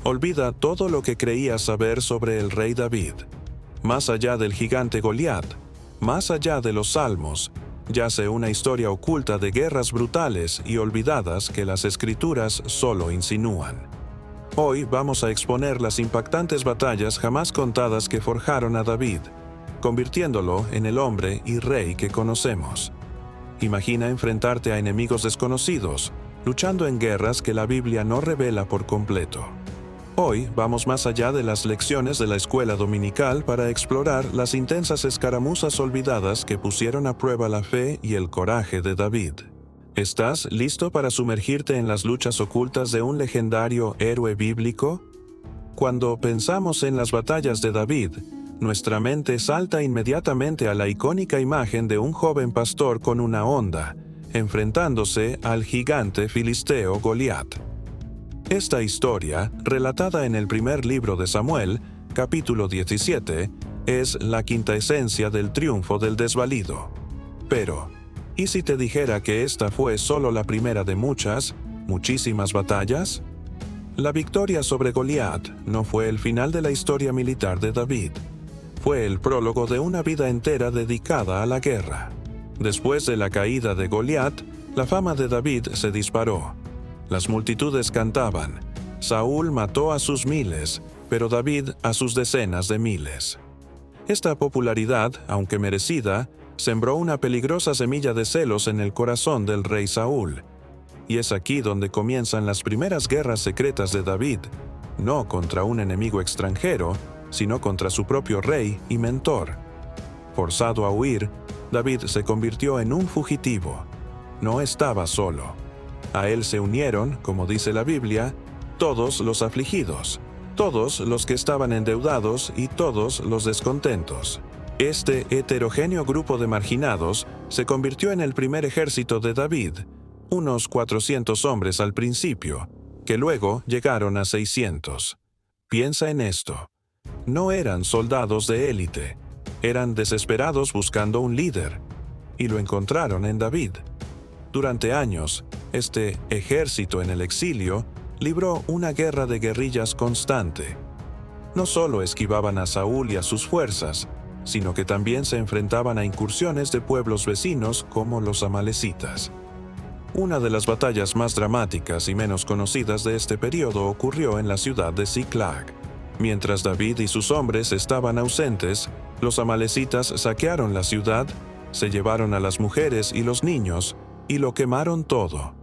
Olvida todo lo que creías saber sobre el rey David. Más allá del gigante Goliat, más allá de los salmos, yace una historia oculta de guerras brutales y olvidadas que las escrituras solo insinúan. Hoy vamos a exponer las impactantes batallas jamás contadas que forjaron a David, convirtiéndolo en el hombre y rey que conocemos. Imagina enfrentarte a enemigos desconocidos, luchando en guerras que la Biblia no revela por completo. Hoy vamos más allá de las lecciones de la escuela dominical para explorar las intensas escaramuzas olvidadas que pusieron a prueba la fe y el coraje de David. ¿Estás listo para sumergirte en las luchas ocultas de un legendario héroe bíblico? Cuando pensamos en las batallas de David, nuestra mente salta inmediatamente a la icónica imagen de un joven pastor con una honda, enfrentándose al gigante filisteo Goliat. Esta historia, relatada en el primer libro de Samuel, capítulo 17, es la quinta esencia del triunfo del desvalido. Pero, ¿y si te dijera que esta fue solo la primera de muchísimas batallas? La victoria sobre Goliat no fue el final de la historia militar de David. Fue el prólogo de una vida entera dedicada a la guerra. Después de la caída de Goliat, la fama de David se disparó. Las multitudes cantaban: Saúl mató a sus miles, pero David a sus decenas de miles. Esta popularidad, aunque merecida, sembró una peligrosa semilla de celos en el corazón del rey Saúl. Y es aquí donde comienzan las primeras guerras secretas de David, no contra un enemigo extranjero, sino contra su propio rey y mentor. Forzado a huir, David se convirtió en un fugitivo. No estaba solo. A él se unieron, como dice la Biblia, todos los afligidos, todos los que estaban endeudados y todos los descontentos. Este heterogéneo grupo de marginados se convirtió en el primer ejército de David, unos 400 hombres al principio, que luego llegaron a 600. Piensa en esto. No eran soldados de élite, eran desesperados buscando un líder, y lo encontraron en David. Durante años, este ejército en el exilio libró una guerra de guerrillas constante. No solo esquivaban a Saúl y a sus fuerzas, sino que también se enfrentaban a incursiones de pueblos vecinos como los amalecitas. Una de las batallas más dramáticas y menos conocidas de este periodo ocurrió en la ciudad de Ziklag. Mientras David y sus hombres estaban ausentes, los amalecitas saquearon la ciudad, se llevaron a las mujeres y los niños, y lo quemaron todo.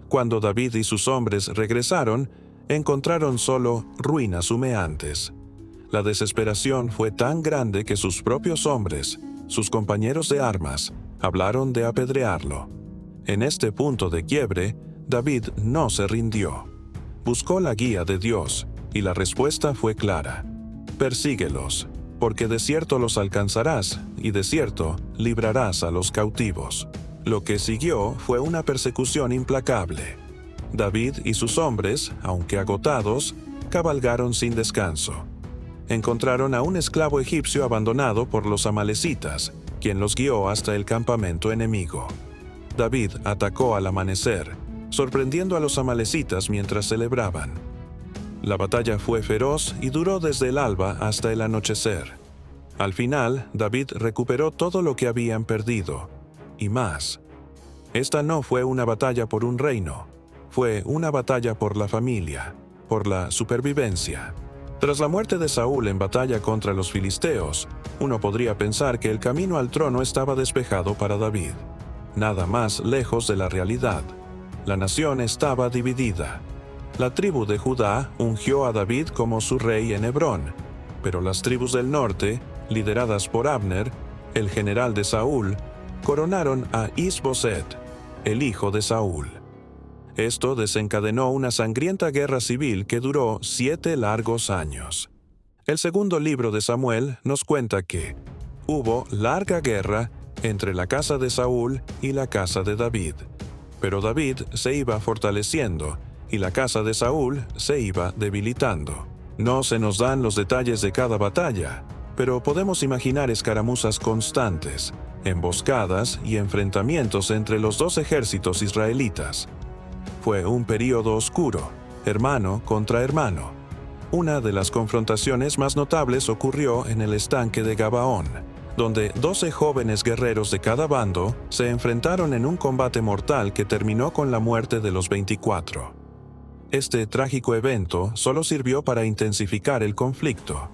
Cuando David y sus hombres regresaron, encontraron solo ruinas humeantes. La desesperación fue tan grande que sus propios hombres, sus compañeros de armas, hablaron de apedrearlo. En este punto de quiebre, David no se rindió. Buscó la guía de Dios, y la respuesta fue clara: persíguelos, porque de cierto los alcanzarás, y de cierto librarás a los cautivos. Lo que siguió fue una persecución implacable. David y sus hombres, aunque agotados, cabalgaron sin descanso. Encontraron a un esclavo egipcio abandonado por los amalecitas, quien los guió hasta el campamento enemigo. David atacó al amanecer, sorprendiendo a los amalecitas mientras celebraban. La batalla fue feroz y duró desde el alba hasta el anochecer. Al final, David recuperó todo lo que habían perdido, y más. Esta no fue una batalla por un reino, fue una batalla por la familia, por la supervivencia. Tras la muerte de Saúl en batalla contra los filisteos, uno podría pensar que el camino al trono estaba despejado para David. Nada más lejos de la realidad. La nación estaba dividida. La tribu de Judá ungió a David como su rey en Hebrón, pero las tribus del norte, lideradas por Abner, el general de Saúl, coronaron a Is-Boset, el hijo de Saúl. Esto desencadenó una sangrienta guerra civil que duró 7 largos años. El segundo libro de Samuel nos cuenta que hubo larga guerra entre la casa de Saúl y la casa de David, pero David se iba fortaleciendo y la casa de Saúl se iba debilitando. No se nos dan los detalles de cada batalla, pero podemos imaginar escaramuzas constantes, emboscadas y enfrentamientos entre los dos ejércitos israelitas. Fue un período oscuro, hermano contra hermano, Una de las confrontaciones más notables ocurrió en el estanque de Gabaón, donde 12 jóvenes guerreros de cada bando se enfrentaron en un combate mortal que terminó con la muerte de los 24. Este trágico evento solo sirvió para intensificar el conflicto.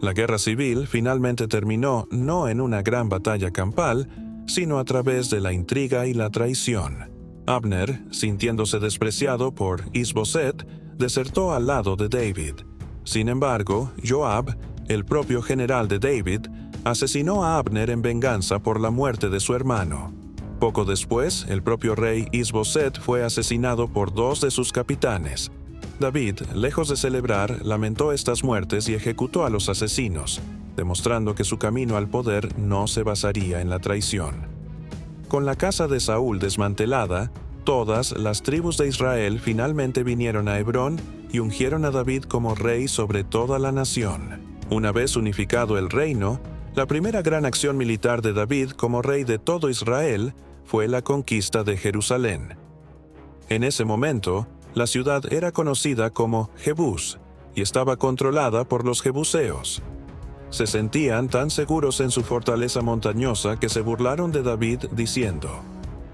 La guerra civil finalmente terminó no en una gran batalla campal, sino a través de la intriga y la traición. Abner, sintiéndose despreciado por Is-Boset, desertó al lado de David. Sin embargo, Joab, el propio general de David, asesinó a Abner en venganza por la muerte de su hermano. Poco después, el propio rey Is-Boset fue asesinado por 2 de sus capitanes. David, lejos de celebrar, lamentó estas muertes y ejecutó a los asesinos, demostrando que su camino al poder no se basaría en la traición. Con la casa de Saúl desmantelada, todas las tribus de Israel finalmente vinieron a Hebrón y ungieron a David como rey sobre toda la nación. Una vez unificado el reino, la primera gran acción militar de David como rey de todo Israel fue la conquista de Jerusalén. En ese momento, la ciudad era conocida como Jebús y estaba controlada por los jebuseos. Se sentían tan seguros en su fortaleza montañosa que se burlaron de David diciendo: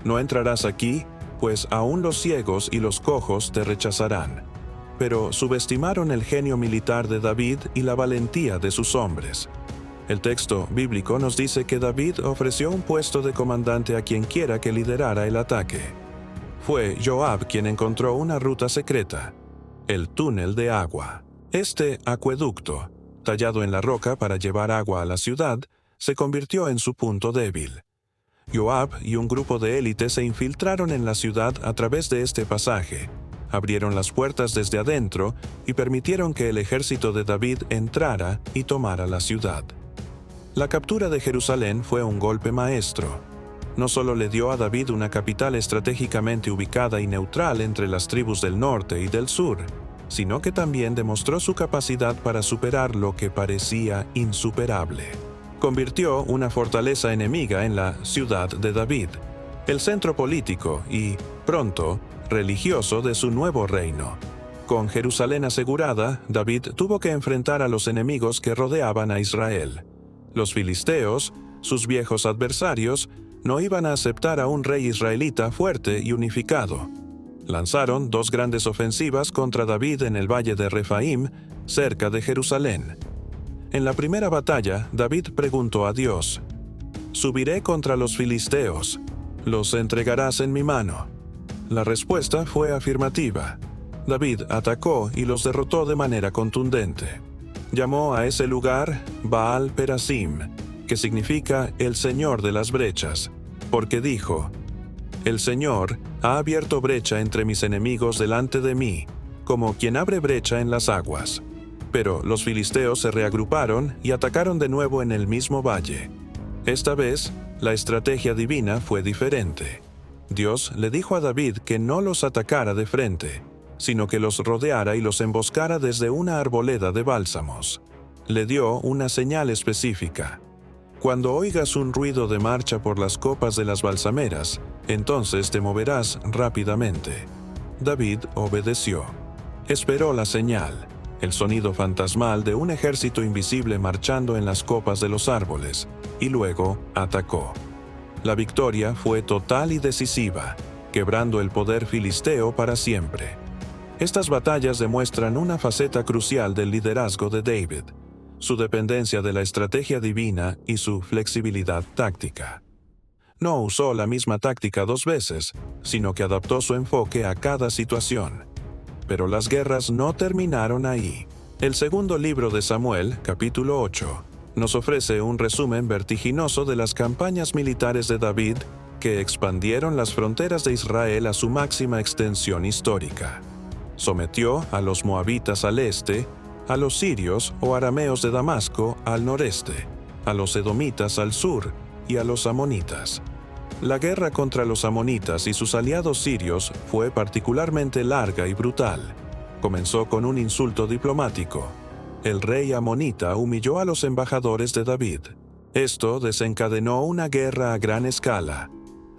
«No entrarás aquí, pues aún los ciegos y los cojos te rechazarán». Pero subestimaron el genio militar de David y la valentía de sus hombres. El texto bíblico nos dice que David ofreció un puesto de comandante a quien quiera que liderara el ataque. Fue Joab quien encontró una ruta secreta: el túnel de agua. Este acueducto, tallado en la roca para llevar agua a la ciudad, se convirtió en su punto débil. Joab y un grupo de élite se infiltraron en la ciudad a través de este pasaje, abrieron las puertas desde adentro y permitieron que el ejército de David entrara y tomara la ciudad. La captura de Jerusalén fue un golpe maestro. No solo le dio a David una capital estratégicamente ubicada y neutral entre las tribus del norte y del sur, sino que también demostró su capacidad para superar lo que parecía insuperable. Convirtió una fortaleza enemiga en la ciudad de David, el centro político y, pronto, religioso de su nuevo reino. Con Jerusalén asegurada, David tuvo que enfrentar a los enemigos que rodeaban a Israel. Los filisteos, sus viejos adversarios, no iban a aceptar a un rey israelita fuerte y unificado. Lanzaron 2 grandes ofensivas contra David en el valle de Refaim, cerca de Jerusalén. En la primera batalla, David preguntó a Dios: «¿Subiré contra los filisteos? ¿Los entregarás en mi mano?». La respuesta fue afirmativa. David atacó y los derrotó de manera contundente. Llamó a ese lugar Baal Perasim, que significa el Señor de las brechas, porque dijo: «El Señor ha abierto brecha entre mis enemigos delante de mí, como quien abre brecha en las aguas». Pero los filisteos se reagruparon y atacaron de nuevo en el mismo valle. Esta vez, la estrategia divina fue diferente. Dios le dijo a David que no los atacara de frente, sino que los rodeara y los emboscara desde una arboleda de bálsamos. Le dio una señal específica: «Cuando oigas un ruido de marcha por las copas de las balsameras, entonces te moverás rápidamente». David obedeció. Esperó la señal, el sonido fantasmal de un ejército invisible marchando en las copas de los árboles, y luego atacó. La victoria fue total y decisiva, quebrando el poder filisteo para siempre. Estas batallas demuestran una faceta crucial del liderazgo de David: su dependencia de la estrategia divina y su flexibilidad táctica. No usó la misma táctica 2 veces, sino que adaptó su enfoque a cada situación. Pero las guerras no terminaron ahí. El segundo libro de Samuel, capítulo 8, nos ofrece un resumen vertiginoso de las campañas militares de David que expandieron las fronteras de Israel a su máxima extensión histórica. Sometió a los moabitas al este, a los sirios o arameos de Damasco al noreste, a los edomitas al sur y a los amonitas. La guerra contra los amonitas y sus aliados sirios fue particularmente larga y brutal. Comenzó con un insulto diplomático. El rey amonita humilló a los embajadores de David. Esto desencadenó una guerra a gran escala.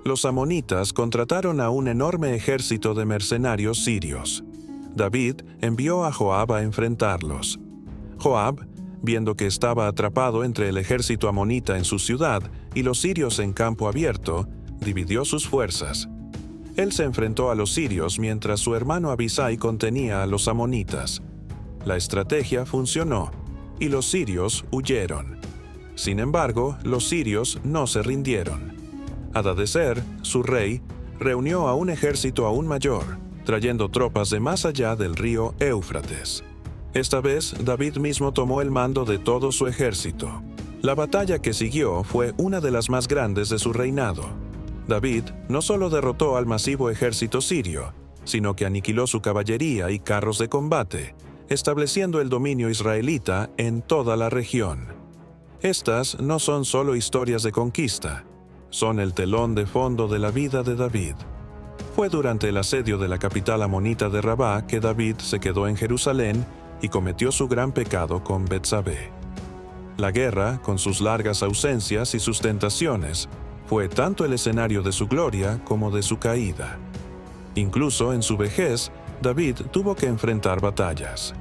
Los amonitas contrataron a un enorme ejército de mercenarios sirios. David envió a Joab a enfrentarlos. Joab, viendo que estaba atrapado entre el ejército amonita en su ciudad y los sirios en campo abierto, dividió sus fuerzas. Él se enfrentó a los sirios mientras su hermano Abisai contenía a los amonitas. La estrategia funcionó, y los sirios huyeron. Sin embargo, los sirios no se rindieron. Hadadezer, su rey, reunió a un ejército aún mayor, trayendo tropas de más allá del río Éufrates. Esta vez, David mismo tomó el mando de todo su ejército. La batalla que siguió fue una de las más grandes de su reinado. David no solo derrotó al masivo ejército sirio, sino que aniquiló su caballería y carros de combate, estableciendo el dominio israelita en toda la región. Estas no son solo historias de conquista, son el telón de fondo de la vida de David. Fue durante el asedio de la capital amonita de Rabá que David se quedó en Jerusalén y cometió su gran pecado con Betsabé. La guerra, con sus largas ausencias y sus tentaciones, fue tanto el escenario de su gloria como de su caída. Incluso en su vejez, David tuvo que enfrentar batallas.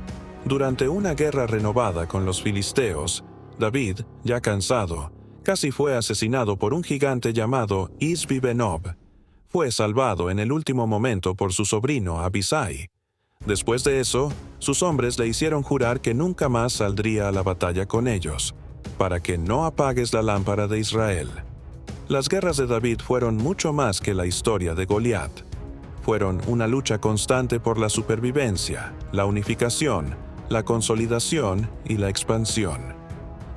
Durante una guerra renovada con los filisteos, David, ya cansado, casi fue asesinado por un gigante llamado Isbi-Benob. Fue salvado en el último momento por su sobrino Abisai. Después de eso, sus hombres le hicieron jurar que nunca más saldría a la batalla con ellos, para que no apagues la lámpara de Israel. Las guerras de David fueron mucho más que la historia de Goliat. Fueron una lucha constante por la supervivencia, la unificación, la consolidación y la expansión.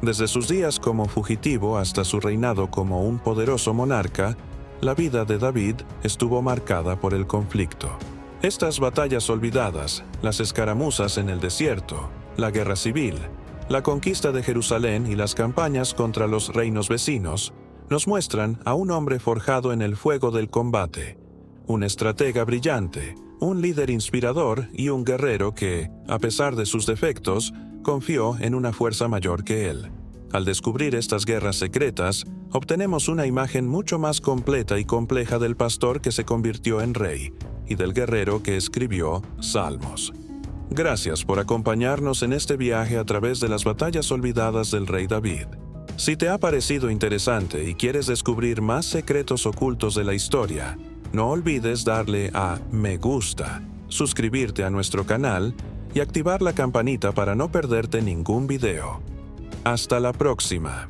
Desde sus días como fugitivo hasta su reinado como un poderoso monarca, la vida de David estuvo marcada por el conflicto. Estas batallas olvidadas, las escaramuzas en el desierto, la guerra civil, la conquista de Jerusalén y las campañas contra los reinos vecinos, nos muestran a un hombre forjado en el fuego del combate, un estratega brillante, un líder inspirador y un guerrero que, a pesar de sus defectos, confió en una fuerza mayor que él. Al descubrir estas guerras secretas, obtenemos una imagen mucho más completa y compleja del pastor que se convirtió en rey y del guerrero que escribió Salmos. Gracias por acompañarnos en este viaje a través de las batallas olvidadas del rey David. Si te ha parecido interesante y quieres descubrir más secretos ocultos de la historia, no olvides darle a me gusta, suscribirte a nuestro canal y activar la campanita para no perderte ningún video. Hasta la próxima.